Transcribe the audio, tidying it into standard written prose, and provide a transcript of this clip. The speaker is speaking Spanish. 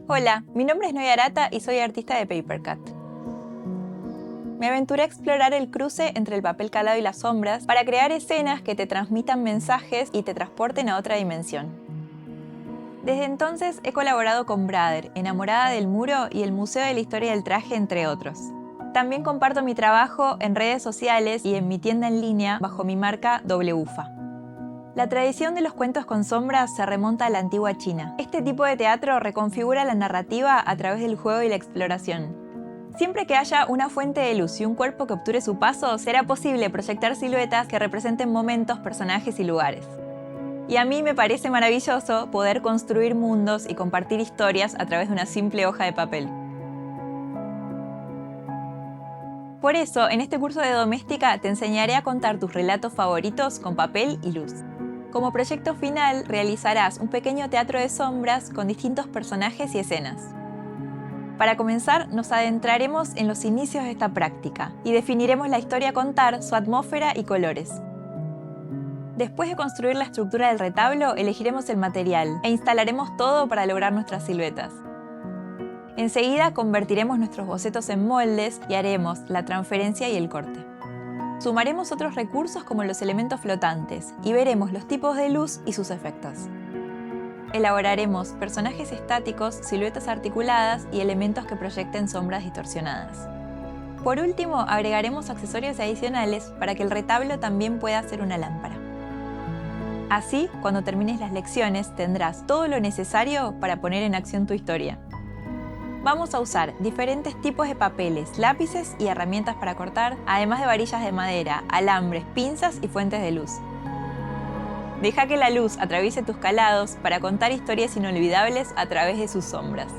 Hola, mi nombre es Noia Arata y soy artista de Papercut. Me aventuré a explorar el cruce entre el papel calado y las sombras para crear escenas que te transmitan mensajes y te transporten a otra dimensión. Desde entonces he colaborado con Brother, Enamorada del Muro y el Museo de la Historia del Traje, entre otros. También comparto mi trabajo en redes sociales y en mi tienda en línea bajo mi marca WUFA. La tradición de los cuentos con sombras se remonta a la antigua China. Este tipo de teatro reconfigura la narrativa a través del juego y la exploración. Siempre que haya una fuente de luz y un cuerpo que obture su paso, será posible proyectar siluetas que representen momentos, personajes y lugares. Y a mí me parece maravilloso poder construir mundos y compartir historias a través de una simple hoja de papel. Por eso, en este curso de doméstica te enseñaré a contar tus relatos favoritos con papel y luz. Como proyecto final, realizarás un pequeño teatro de sombras con distintos personajes y escenas. Para comenzar, nos adentraremos en los inicios de esta práctica y definiremos la historia a contar, su atmósfera y colores. Después de construir la estructura del retablo, elegiremos el material e instalaremos todo para lograr nuestras siluetas. Enseguida convertiremos nuestros bocetos en moldes y haremos la transferencia y el corte. Sumaremos otros recursos como los elementos flotantes y veremos los tipos de luz y sus efectos. Elaboraremos personajes estáticos, siluetas articuladas y elementos que proyecten sombras distorsionadas. Por último, agregaremos accesorios adicionales para que el retablo también pueda ser una lámpara. Así, cuando termines las lecciones, tendrás todo lo necesario para poner en acción tu historia. Vamos a usar diferentes tipos de papeles, lápices y herramientas para cortar, además de varillas de madera, alambres, pinzas y fuentes de luz. Deja que la luz atraviese tus calados para contar historias inolvidables a través de sus sombras.